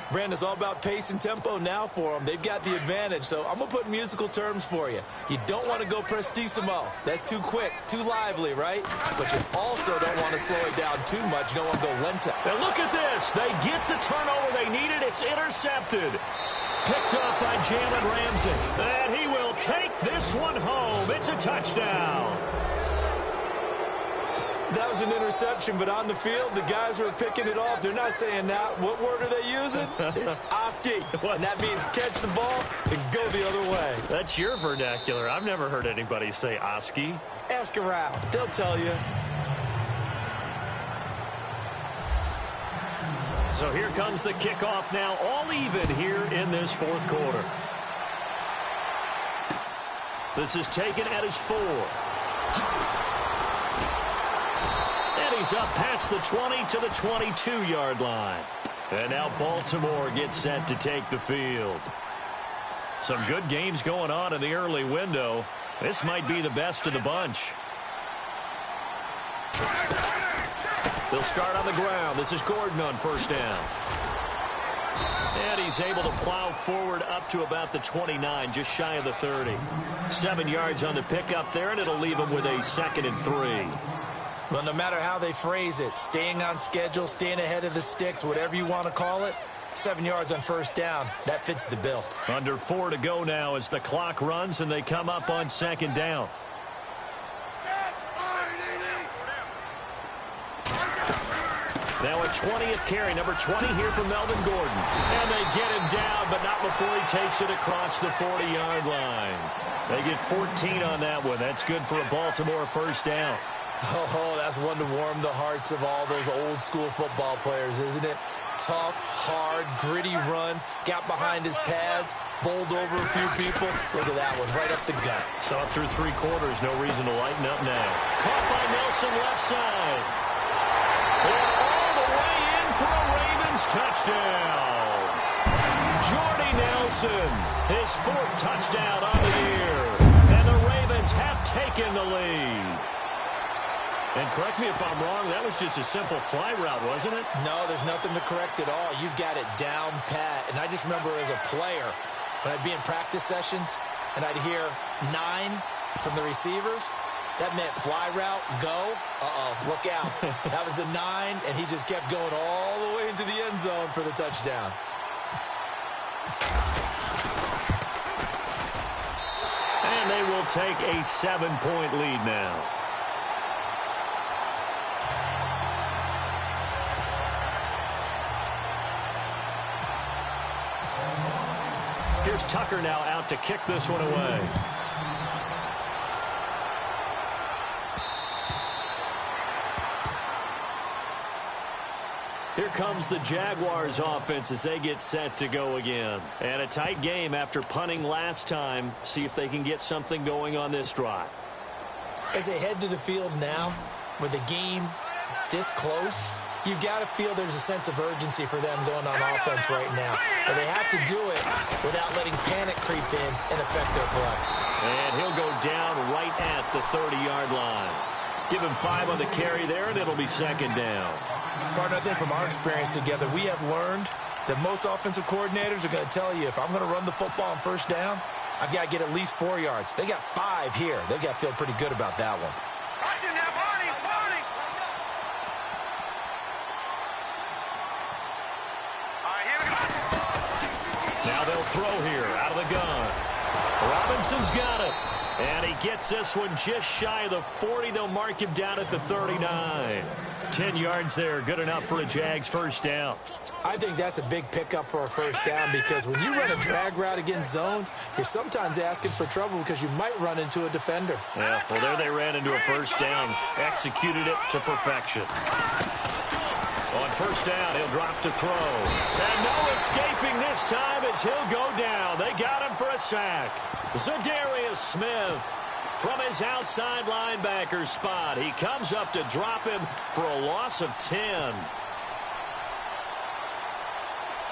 Brandon, it's all about pace and tempo now for them. They've got the advantage, so I'm going to put musical terms for you. You don't want to go prestissimo. That's too quick, too lively, right? But you also don't want to slow it down too much. You don't want to go lento. And look at this. They get the turnover they needed. It's intercepted. Picked up by Jalen Ramsey. And he will take this one home. It's a touchdown. That was an interception, but on the field, the guys who are picking it off, they're not saying that. What word are they using? It's oski. And that means catch the ball and go the other way. That's your vernacular. I've never heard anybody say oski. Ask around. They'll tell you. So here comes the kickoff now, all even here in this 4th quarter. This is taken at his 4. He's up past the 20 to the 22-yard line. And now Baltimore gets set to take the field. Some good games going on in the early window. This might be the best of the bunch. They'll start on the ground. This is Gordon on first down. And he's able to plow forward up to about the 29, just shy of the 30. 7 yards on the pickup there, and it'll leave him with a 2nd and 3. Well, no matter how they phrase it, staying on schedule, staying ahead of the sticks, whatever you want to call it, 7 yards on first down, that fits the bill. Under 4 to go now as the clock runs and they come up on 2nd down. Now a 20th carry, number 20 here for Melvin Gordon. And they get him down, but not before he takes it across the 40-yard line. They get 14 on that one. That's good for a Baltimore first down. Oh, that's one to warm the hearts of all those old-school football players, isn't it? Tough, hard, gritty run, got behind his pads, bowled over a few people. Look at that one, right up the gut. Saw it through 3 quarters, no reason to lighten up now. Caught by Nelson left side. And all the way in for a Ravens touchdown. Jordy Nelson, his 4th touchdown on the year. And the Ravens have taken the lead. And correct me if I'm wrong, that was just a simple fly route, wasn't it? No, there's nothing to correct at all. You've got it down pat. And I just remember as a player, when I'd be in practice sessions and I'd hear 9 from the receivers, that meant fly route, go. Uh-oh, look out. That was the 9, and he just kept going all the way into the end zone for the touchdown. And they will take a 7-point lead now. Here's Tucker now out to kick this one away. here comes the Jaguars offense as they get set to go again. And a tight game after punting last time. See if they can get something going on this drive. As they head to the field now, with the game this close, you've got to feel there's a sense of urgency for them going on offense right now. But they have to do it without letting panic creep in and affect their play. And he'll go down right at the 30-yard line. Give him 5 on the carry there, and it'll be second down. Partner, I think from our experience together, we have learned that most offensive coordinators are going to tell you, if I'm going to run the football on first down, I've got to get at least 4 yards. They got 5 here. They've got to feel pretty good about that one. Now they'll throw here out of the gun. Robinson's got it. And he gets this one just shy of the 40. They'll mark him down at the 39. 10 yards there. Good enough for a Jags first down. I think that's a big pickup for a first down, because when you run a drag route against zone, you're sometimes asking for trouble because you might run into a defender. Yeah, well, there they ran into a first down. Executed it to perfection. On first down, he'll drop to throw. And no escaping this time as he'll go down. They got him for a sack. Zadarius Smith from his outside linebacker spot. He comes up to drop him for a loss of 10.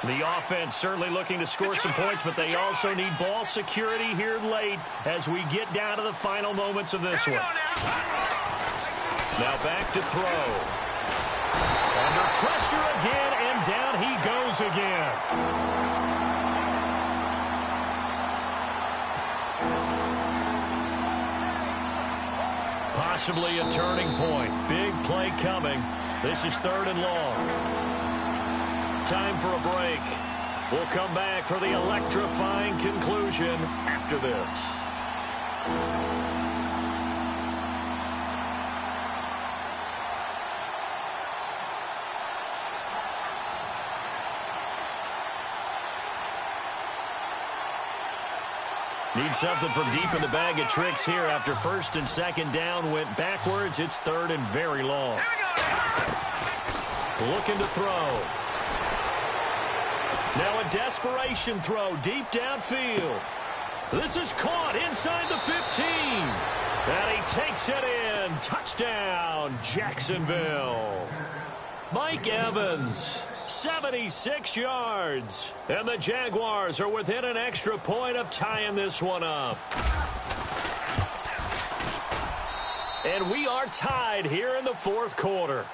The offense certainly looking to score some points, but they also need ball security here late as we get down to the final moments of this one. Now back to throw. Under pressure again, and down he goes again. Possibly a turning point. Big play coming. This is 3rd and long. Time for a break. We'll come back for the electrifying conclusion after this. Need something from deep in the bag of tricks here after 1st and 2nd down went backwards. It's 3rd and very long. Looking to throw. Now a desperation throw deep downfield. This is caught inside the 15. And he takes it in. Touchdown, Jacksonville. Mike Evans, 76 yards. And the Jaguars are within an extra point of tying this one up. And we are tied here in the 4th quarter.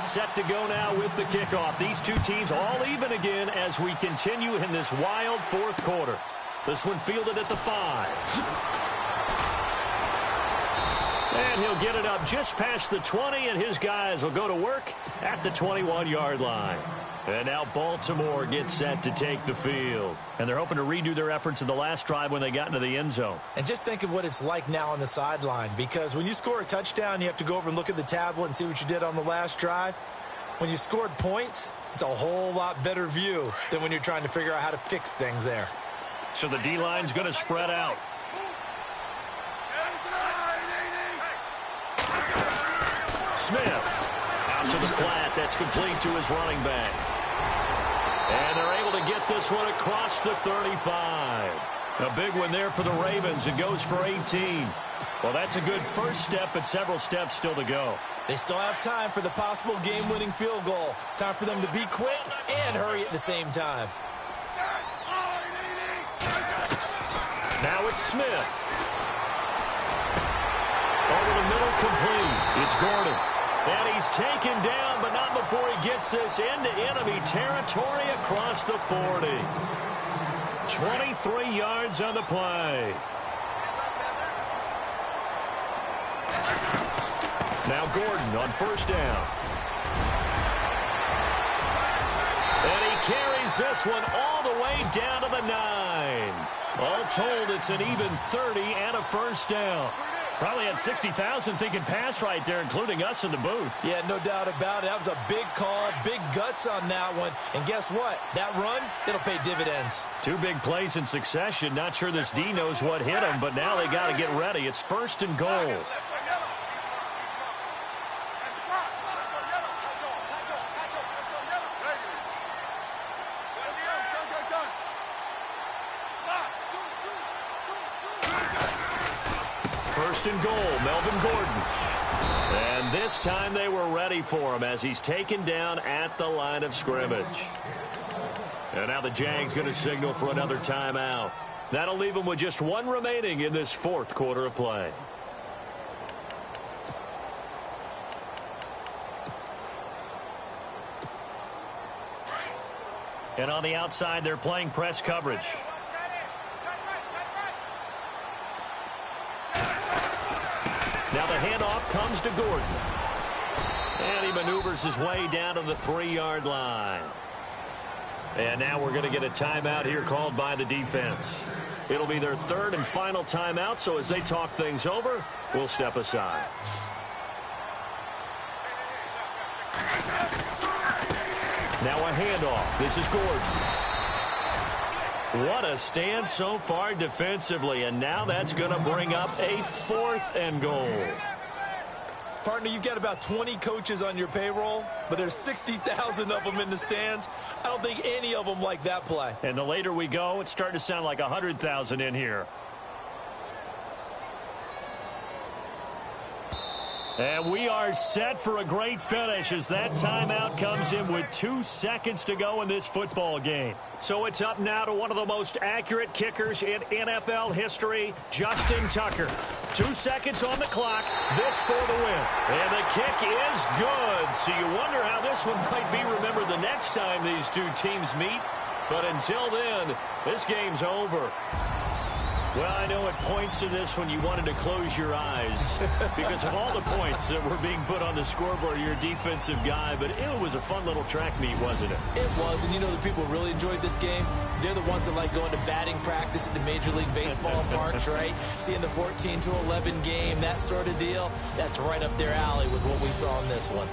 Set to go now with the kickoff. These two teams all even again as we continue in this wild 4th quarter. This one fielded at the 5. And he'll get it up just past the 20, and his guys will go to work at the 21-yard line. And now Baltimore gets set to take the field. And they're hoping to redo their efforts in the last drive when they got into the end zone. And just think of what it's like now on the sideline, because when you score a touchdown, you have to go over and look at the tablet and see what you did on the last drive. When you scored points, it's a whole lot better view than when you're trying to figure out how to fix things there. So the D-line's going to spread out. Smith out to the flat. That's complete to his running back. And they're able to get this one across the 35. A big one there for the Ravens. It goes for 18. Well, that's a good first step, but several steps still to go. They still have time for the possible game-winning field goal. Time for them to be quick and hurry at the same time. Now it's Smith. Over the middle, complete. It's Gordon. And he's taken down, but not before he gets this into enemy territory across the 40. 23 yards on the play. Now Gordon on first down. And he carries this one all the way down to the 9. All told, it's an even 30 and a first down. Probably had 60,000 thinking pass right there, including us in the booth. Yeah, no doubt about it. That was a big call, big guts on that one. And guess what? That run, it'll pay dividends. 2 big plays in succession. Not sure this D knows what hit him, but now they got to get ready. It's 1st and goal. First and goal, Melvin Gordon. And this time they were ready for him as he's taken down at the line of scrimmage. And now the Jags going to signal for another timeout. That'll leave them with just 1 remaining in this 4th quarter of play. And on the outside, they're playing press coverage. Now the handoff comes to Gordon. And he maneuvers his way down to the 3-yard line. And now we're going to get a timeout here called by the defense. It'll be their 3rd and final timeout, so as they talk things over, we'll step aside. Now a handoff. This is Gordon. What a stand so far defensively, and now that's going to bring up a 4th and goal. Partner, you've got about 20 coaches on your payroll, but there's 60,000 of them in the stands. I don't think any of them like that play. And the later we go, it's starting to sound like 100,000 in here. And we are set for a great finish as that timeout comes in with 2 seconds to go in this football game. So it's up now to one of the most accurate kickers in NFL history, Justin Tucker. 2 seconds on the clock, this for the win. And the kick is good. So you wonder how this one might be remembered the next time these 2 teams meet. But until then, this game's over. Well, I know at points in this one you wanted to close your eyes because of all the points that were being put on the scoreboard. You're a defensive guy, but it was a fun little track meet, wasn't it? It was, and you know the people who really enjoyed this game? They're the ones that like going to batting practice at the Major League Baseball parks, right? Seeing the 14-11 game, that sort of deal, that's right up their alley with what we saw in this one.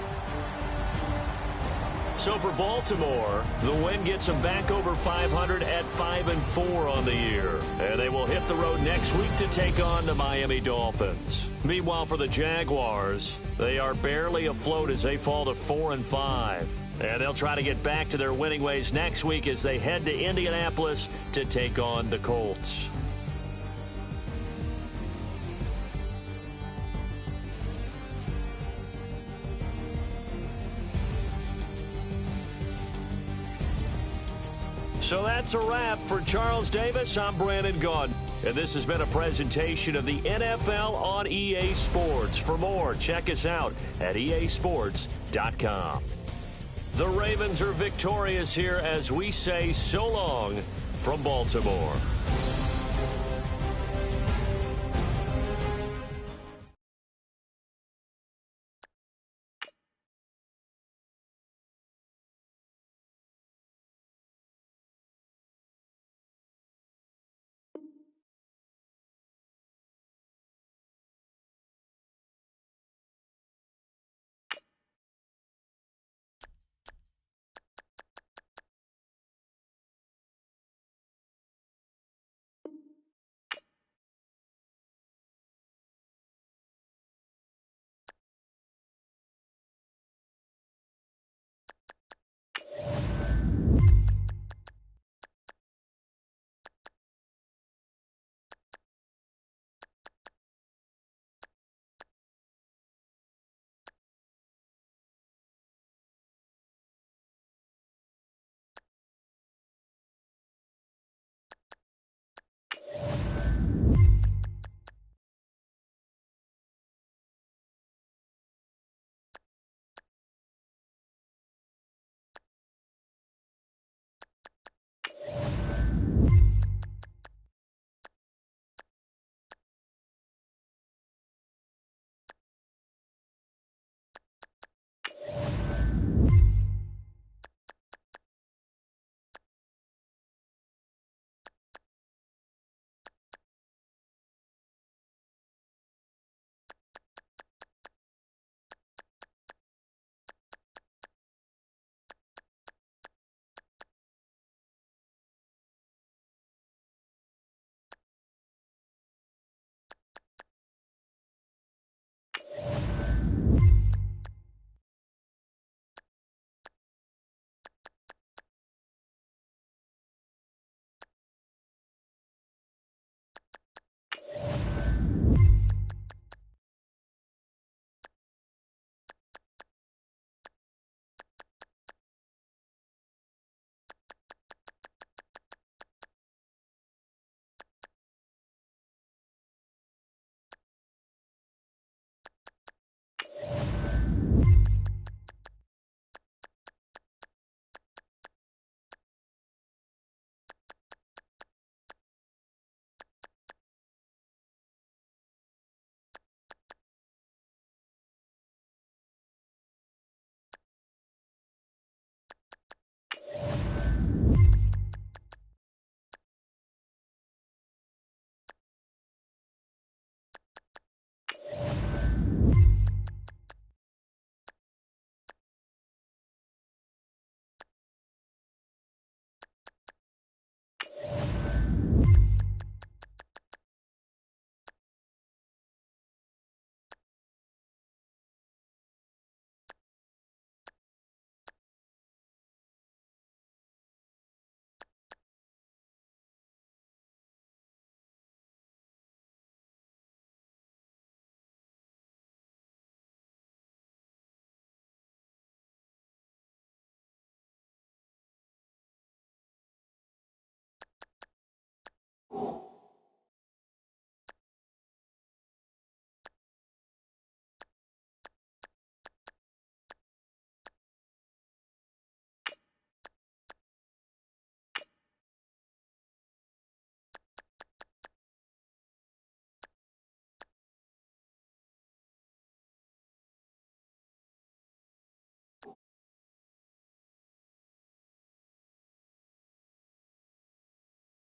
So for Baltimore, the win gets them back over 500 at 5-4 on the year. And they will hit the road next week to take on the Miami Dolphins. Meanwhile, for the Jaguars, they are barely afloat as they fall to 4-5. And they'll try to get back to their winning ways next week as they head to Indianapolis to take on the Colts. So that's a wrap. For Charles Davis, I'm Brandon Gaudin. And this has been a presentation of the NFL on EA Sports. For more, check us out at easports.com. The Ravens are victorious here as we say so long from Baltimore.